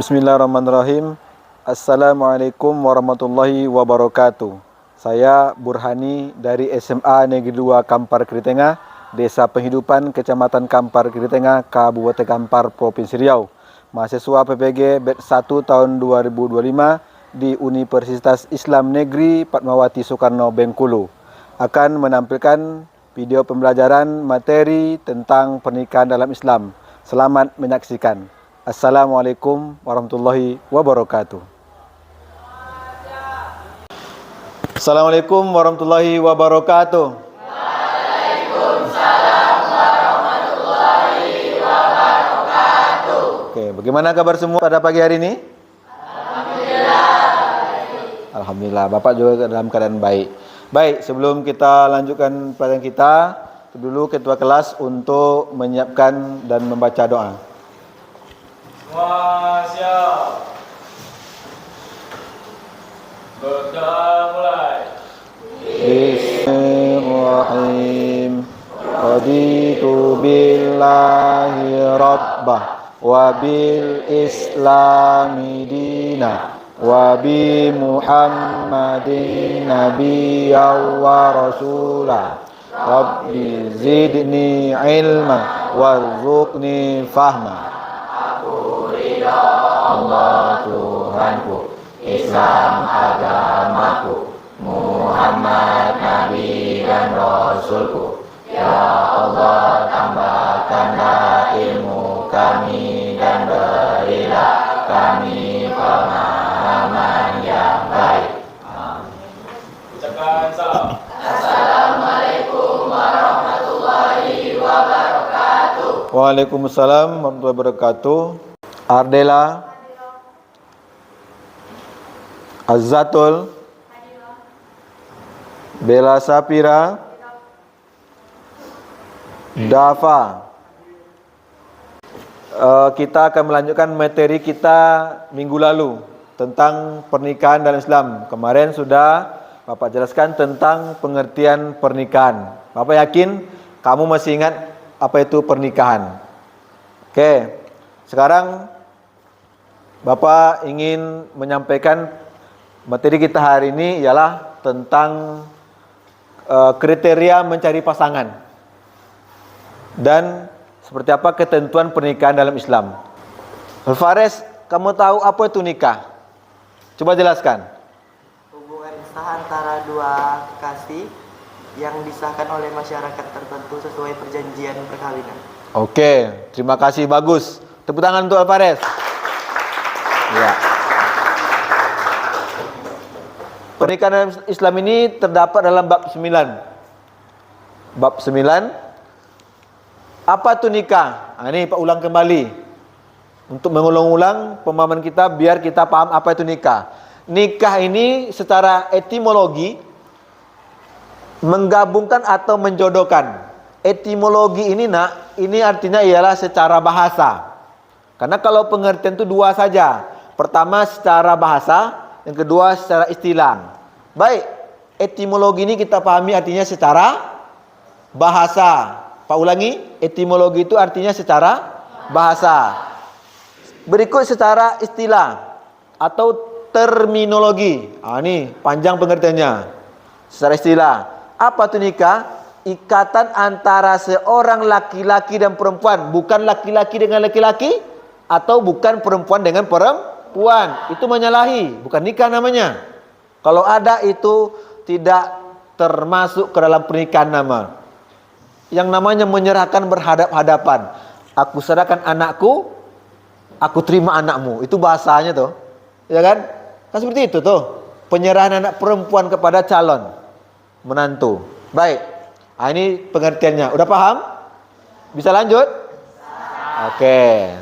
Bismillahirrahmanirrahim. Assalamualaikum warahmatullahi wabarakatuh. Saya Burhani dari SMA Negeri 2 Kampar Kiri Tengah, Desa Penghidupan, Kecamatan Kampar Kiri Tengah, Kabupaten Kampar, Provinsi Riau. Mahasiswa PPG Batch 1 tahun 2025 di Universitas Islam Negeri Fatmawati Soekarno Bengkulu. Akan menampilkan video pembelajaran materi tentang pernikahan dalam Islam. Selamat menyaksikan. Assalamualaikum warahmatullahi wabarakatuh. Assalamualaikum warahmatullahi wabarakatuh. Waalaikumsalam warahmatullahi wabarakatuh. Oke, bagaimana kabar semua pada pagi hari ini? Alhamdulillah. Alhamdulillah, Bapak juga dalam keadaan baik. Baik, sebelum kita lanjutkan pelajaran kita, dulu ketua kelas untuk menyiapkan dan membaca doa. Siap. Berdoa mulai. Bismillahirrahmanirrahim. Raditu billahi rabbah wa bil islami dina wa bi muhammadin nabiyyan wa rasulah. Rabbi zidni ilma warzuqni fahma. Allah Tuhanku, Islam agamaku, Muhammad Nabi dan Rasulku. Ya Allah, tambahkanlah ilmu kami dan berilah kami pemahaman yang baik. Ucapkan salam. Assalamualaikum warahmatullahi wabarakatuh. Waalaikumsalam warahmatullahi wabarakatuh. Ardela, Azzatul, Bella Sapira, Dafa. Kita akan melanjutkan materi kita minggu lalu tentang pernikahan dalam Islam. Kemarin sudah Bapak jelaskan tentang pengertian pernikahan. Bapak yakin kamu masih ingat apa itu pernikahan? Oke, sekarang Bapak ingin menyampaikan materi kita hari ini ialah tentang kriteria mencari pasangan dan seperti apa ketentuan pernikahan dalam Islam. Fares, kamu tahu apa itu nikah? Coba jelaskan. Hubungan sah antara dua kekasih yang disahkan oleh masyarakat tertentu sesuai perjanjian perkawinan. Oke, terima kasih, bagus. Tepuk tangan untuk Alvarez. Ya. Pernikahan dalam Islam ini terdapat dalam bab 9. Bab 9. Apa itu nikah? Ini Pak ulang kembali. Untuk mengulang-ulang pemahaman kita biar kita paham apa itu nikah. Nikah ini secara etimologi menggabungkan atau menjodohkan. Etimologi ini ini artinya ialah secara bahasa. Karena kalau pengertian itu dua saja. Pertama secara bahasa, yang kedua secara istilah. Baik, etimologi ini kita pahami artinya secara bahasa. Pak ulangi, etimologi itu artinya secara bahasa. Berikut secara istilah atau terminologi. Ini panjang pengertiannya. Secara istilah, apa itu nikah? Ikatan antara seorang laki-laki dan perempuan, bukan laki-laki dengan laki-laki atau bukan perempuan dengan perempuan. Itu menyalahi, bukan nikah namanya. Kalau ada itu tidak termasuk ke dalam pernikahan nama. Yang namanya menyerahkan berhadap-hadapan. Aku serahkan anakku, aku terima anakmu. Itu bahasanya tuh. Ya kan? Kan seperti itu tuh. Penyerahan anak perempuan kepada calon menantu. Baik. Ini pengertiannya. Udah paham? Bisa lanjut? Oke.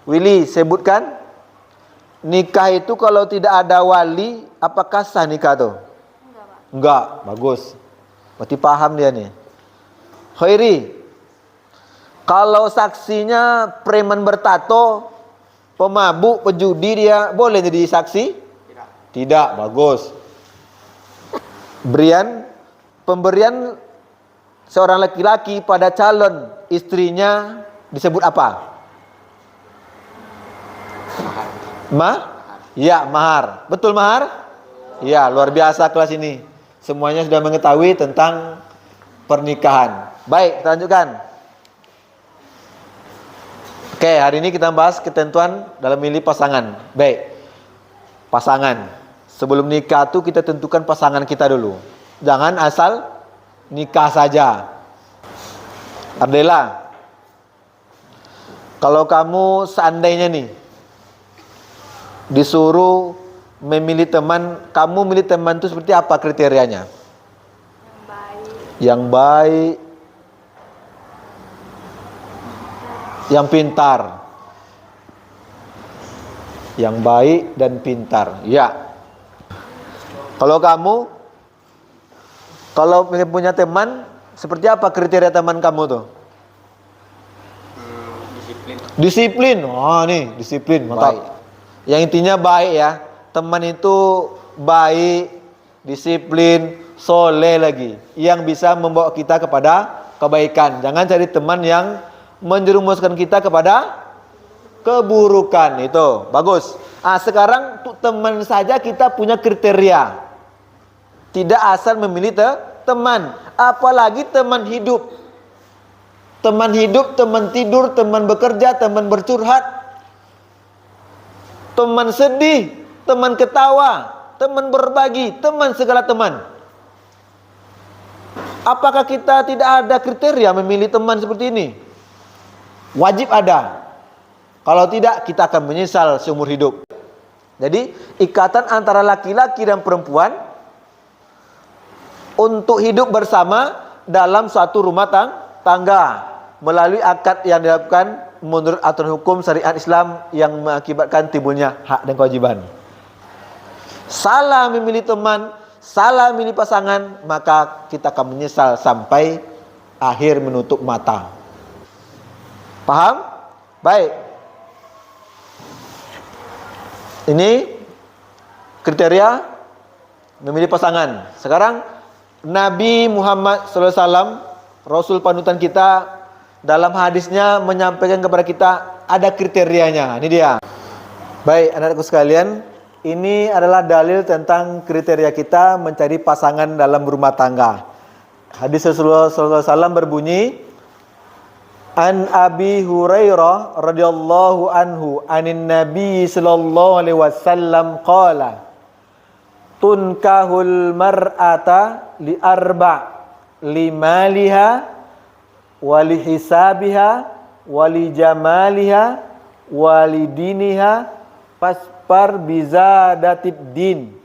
Willy, sebutkan. Nikah itu kalau tidak ada wali, apakah sah nikah tuh? Enggak, bagus. Berarti paham dia nih. Khairi, kalau saksinya preman bertato, pemabuk, pejudi, dia boleh jadi saksi? Tidak, bagus. Pemberian seorang laki-laki pada calon istrinya disebut apa? Ya, mahar. Betul mahar? Ya, luar biasa kelas ini. Semuanya sudah mengetahui tentang pernikahan. Baik, kita lanjutkan. Oke, hari ini kita bahas ketentuan dalam milih pasangan. Baik. Pasangan. Sebelum nikah tuh kita tentukan pasangan kita dulu. Jangan asal nikah saja. Ardela, kalau kamu seandainya nih disuruh memilih teman, kamu milih teman itu seperti apa kriterianya? Yang baik, yang pintar. Yang baik dan pintar. Ya. Kalau kamu, kalau punya teman, seperti apa kriteria teman kamu tuh? Disiplin. Oh nih, disiplin. Mantap. Yang intinya baik ya. Teman itu baik, disiplin, soleh lagi. Yang bisa membawa kita kepada kebaikan. Jangan cari teman yang menjerumuskan kita kepada keburukan. Itu bagus. Sekarang untuk teman saja kita punya kriteria. Tidak asal memilih teman, apalagi teman hidup. Teman hidup, teman tidur, teman bekerja, teman bercurhat, teman sedih, teman ketawa, teman berbagi, teman segala teman. Apakah kita tidak ada kriteria memilih teman seperti ini? Wajib ada. Kalau tidak, kita akan menyesal seumur hidup. Jadi, ikatan antara laki-laki dan perempuan untuk hidup bersama dalam suatu rumah tangga melalui akad yang dilakukan menurut aturan hukum syariat Islam yang mengakibatkan timbulnya hak dan kewajiban. Salah memilih teman, salah memilih pasangan, maka kita akan menyesal sampai akhir menutup mata. Paham? Baik. Ini kriteria memilih pasangan. Sekarang Nabi Muhammad SAW, Rasul panutan kita, dalam hadisnya menyampaikan kepada kita ada kriterianya. Ini dia. Baik, anak-anakku sekalian, ini adalah dalil tentang kriteria kita mencari pasangan dalam rumah tangga. Hadis Rasulullah SAW berbunyi, An Abi Hurairah radhiyallahu anhu anin Nabi sallallahu alaihi wasallam qala tunkahul mar'ata li arba' limaliha wali hisabiha wali jamaliha wali diniha paspar bizadatid din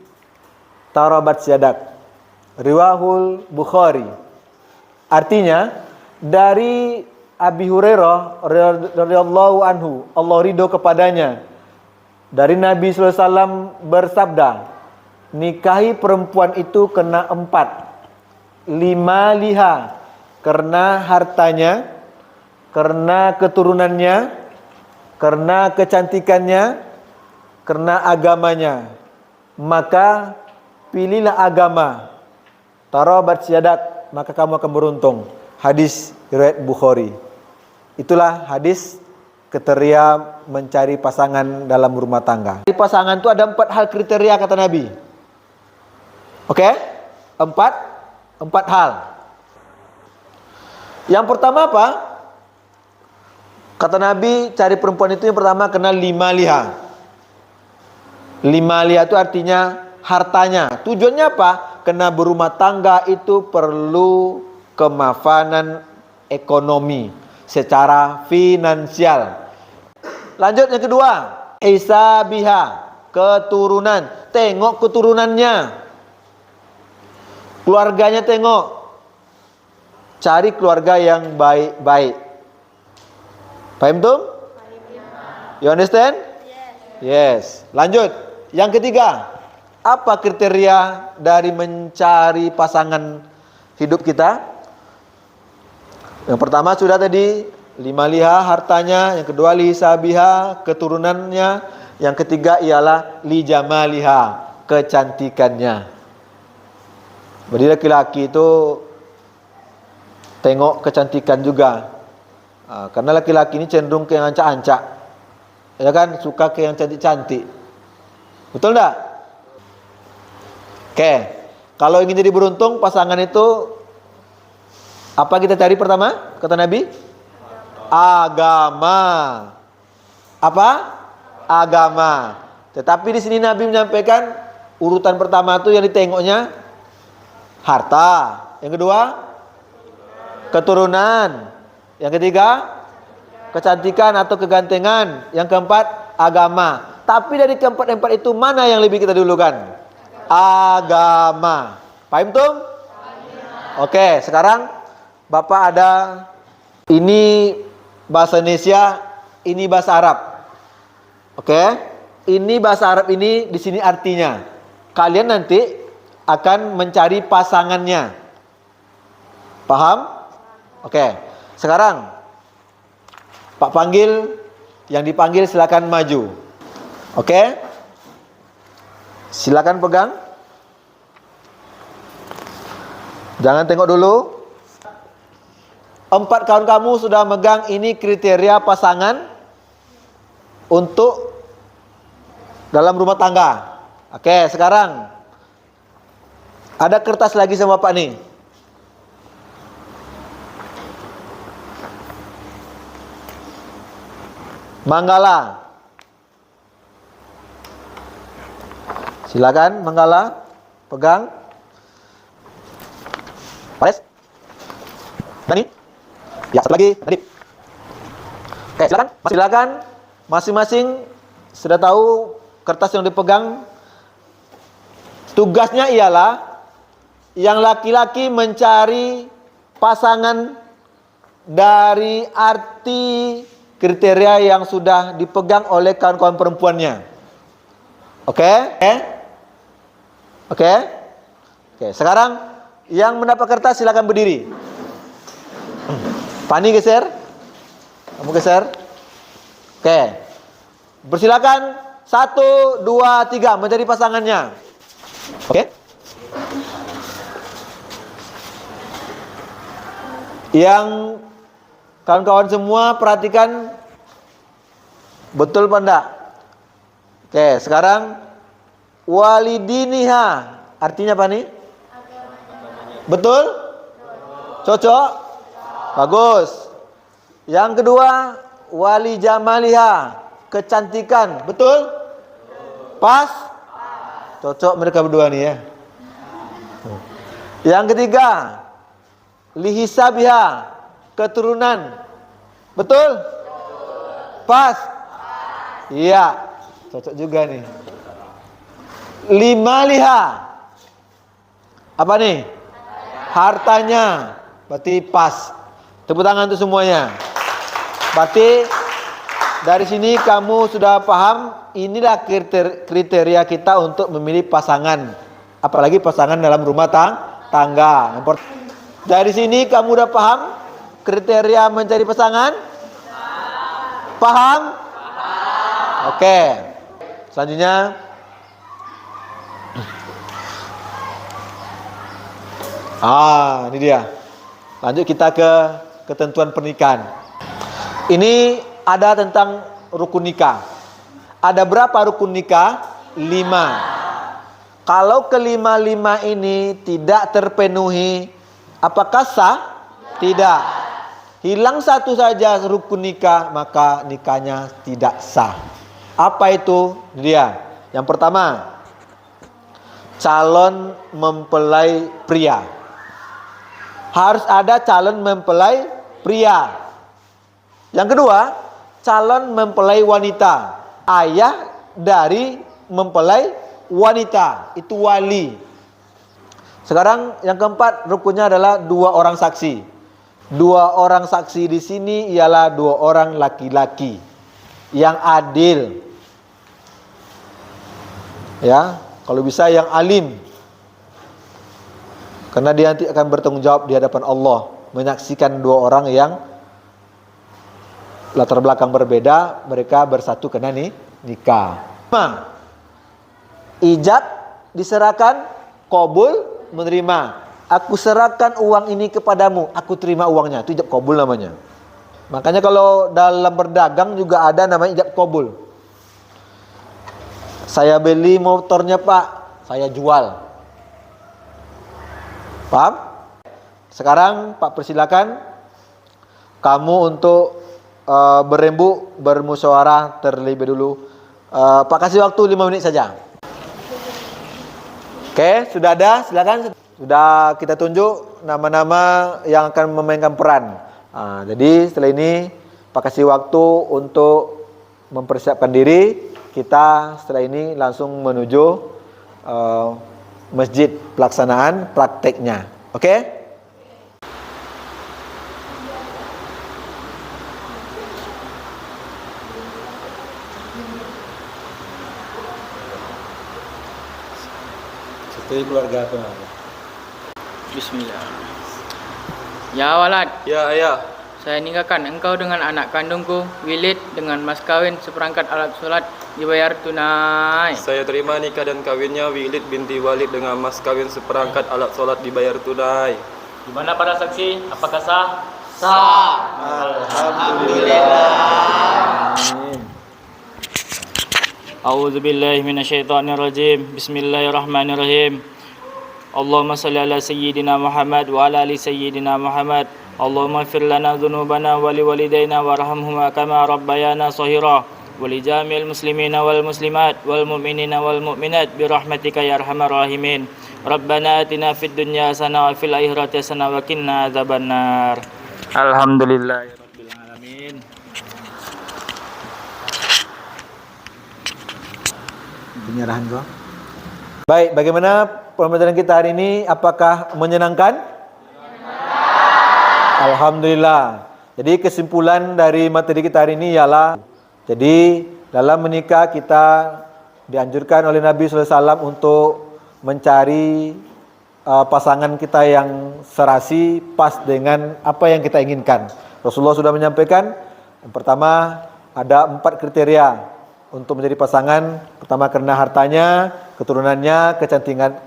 tarabat syadak riwahul Bukhari. Artinya dari Abi Hurairah radhiyallahu anhu, Allah ridho kepadanya, dari Nabi sallallahu alaihi wasallam bersabda, nikahi perempuan itu kena 4. 5 liha, karena hartanya, karena keturunannya, karena kecantikannya, karena agamanya. Maka pilihlah agama. Tarabat syadak, maka kamu akan beruntung. Hadis riwayat Bukhari. Itulah hadis kriteria mencari pasangan dalam rumah tangga. Di pasangan itu ada 4 hal kriteria kata Nabi. Oke? 4 hal. Yang pertama apa? Kata Nabi, cari perempuan itu yang pertama kena 5 liha. 5 liha itu artinya hartanya. Tujuannya apa? Kena berumah tangga itu perlu kemapanan ekonomi secara finansial. Lanjut yang kedua, isabiha, keturunan. Tengok keturunannya, keluarganya tengok. Cari keluarga yang baik-baik. Paham tuh? You understand? Yes. Lanjut. Yang ketiga, apa kriteria dari mencari pasangan hidup kita? Yang pertama sudah tadi, 5 liha hartanya, yang kedua lisabiha keturunannya, yang ketiga ialah lijamaliha kecantikannya. Jadi laki-laki itu tengok kecantikan juga. Karena laki-laki ini cenderung ke yang ancak-ancak. Ya kan, suka ke yang cantik-cantik. Betul enggak? Oke. Kalau ingin jadi beruntung, pasangan itu apa kita cari pertama? Kata Nabi? Agama. Apa? Agama. Tetapi di sini Nabi menyampaikan urutan pertama itu yang ditengoknya harta. Yang kedua, keturunan. Yang ketiga, kecantikan atau kegantengan. Yang keempat, agama. Tapi dari keempat-empat itu mana yang lebih kita dulukan? Agama. Paham tuh? Oke, sekarang Bapak ada ini bahasa Indonesia, ini bahasa Arab. Oke? Ini bahasa Arab ini di sini artinya. Kalian nanti akan mencari pasangannya. Paham? Oke. Sekarang Pak panggil, yang dipanggil silakan maju. Oke? Silakan pegang. Jangan tengok dulu. 4 kawan kamu sudah megang ini kriteria pasangan untuk dalam rumah tangga. Oke, sekarang ada kertas lagi sama Bapak nih. Manggala. Silakan Manggala, pegang. Pares. Dani. Ya, satu lagi, Nadip. Oke, silakan. Masing-masing sudah tahu kertas yang dipegang. Tugasnya ialah yang laki-laki mencari pasangan dari arti kriteria yang sudah dipegang oleh kawan-kawan perempuannya. Oke? Oke? Oke, sekarang yang mendapat kertas silakan berdiri. Pani geser. Kamu geser. Oke. Bersilakan 1, 2, 3 mencari pasangannya. Oke? Yang kawan-kawan semua perhatikan betul apa enggak? Oke, sekarang walidiniha artinya apa nih? Betul? Cocok? Bagus. Yang kedua, wali jamaliha, kecantikan. Betul? Pas? Cocok mereka berdua nih ya. Yang ketiga, lihisabiha, keturunan. Betul? Pas? Iya. Cocok juga nih. Limaliha. Apa nih? Hartanya. Berarti pas. Tepuk tangan untuk semuanya. Berarti dari sini kamu sudah paham, inilah kriteria kita untuk memilih pasangan. Apalagi pasangan dalam rumah tangga. Dari sini kamu udah paham kriteria mencari pasangan? Paham? Oke. Selanjutnya ini dia. Lanjut kita ke ketentuan pernikahan. Ini ada tentang rukun nikah. Ada berapa rukun nikah? 5. Kalau kelima-lima ini tidak terpenuhi, apakah sah? Tidak. Hilang satu saja rukun nikah, maka nikahnya tidak sah. Apa itu? Dia. Yang pertama, calon mempelai pria. Harus ada calon mempelai pria. Yang kedua, calon mempelai wanita. Ayah dari mempelai wanita, itu wali. Sekarang yang keempat rukunnya adalah 2 orang saksi. 2 orang saksi di sini ialah 2 orang laki-laki yang adil. Ya, kalau bisa yang alim. Karena dia nanti akan bertanggung jawab di hadapan Allah, menyaksikan 2 orang yang latar belakang berbeda, mereka bersatu karena nikah. Ijab diserahkan, qabul menerima. Aku serahkan uang ini kepadamu, aku terima uangnya. Itu ijab qabul namanya. Makanya kalau dalam berdagang juga ada namanya ijab qabul. Saya beli motornya Pak, saya jual. Paham? Sekarang Pak persilakan kamu untuk berembuk, bermusyawarah terlebih dulu. Pak kasih waktu 5 menit saja. Oke, sudah ada, silakan. Sudah kita tunjuk nama-nama yang akan memainkan peran. Jadi setelah ini Pak kasih waktu untuk mempersiapkan diri. Kita setelah ini langsung menuju masjid pelaksanaan prakteknya. Oke? Dari keluarga apa? Bismillah. Ya walad, Ya ayah. saya nikahkan engkau dengan anak kandungku, Wilid, dengan mas kawin seperangkat alat sholat dibayar tunai. Saya terima nikah dan kawinnya Wilid binti Walid dengan mas kawin seperangkat alat sholat dibayar tunai. Di mana para saksi? Apakah sah? Sah. Alhamdulillah. A'udzu billahi minasyaitonir rajim. Bismillahirrahmanirrahim. Allahumma shalli ala sayyidina Muhammad wa ala ali sayyidina Muhammad. Allahumma ighfir lana dzunubana wa liwalidayna warhamhuma kama rabbayana shaghira wa li jami'il muslimina wal muslimat wal mu'minina wal mu'minat bi rahmatika ya arhamar rahimin. Rabbana atina fid dunya hasanah wa fil akhirati hasanah wa qina adzabannar. Alhamdulillahirabbil alamin. Penyerahan kau. Baik, bagaimana pembelajaran kita hari ini? Apakah menyenangkan? Alhamdulillah. Jadi kesimpulan dari materi kita hari ini ialah, jadi dalam menikah kita dianjurkan oleh Nabi SAW untuk mencari pasangan kita yang serasi, pas dengan apa yang kita inginkan. Rasulullah sudah menyampaikan, yang pertama ada 4 kriteria untuk menjadi pasangan. Pertama karena hartanya, keturunannya,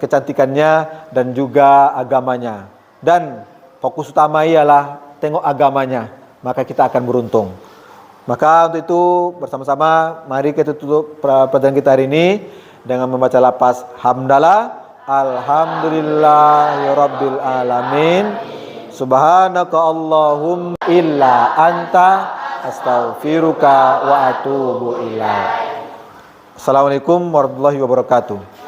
kecantikannya, dan juga agamanya. Dan fokus utama ialah tengok agamanya, maka kita akan beruntung. Maka untuk itu bersama-sama mari kita tutup pelajaran kita hari ini dengan membaca lafaz hamdalah. Alhamdulillahirabbil alamin. Subhanaka Allahumma illa anta astaghfiruka wa atubu ilaik. Assalamualaikum warahmatullahi wabarakatuh.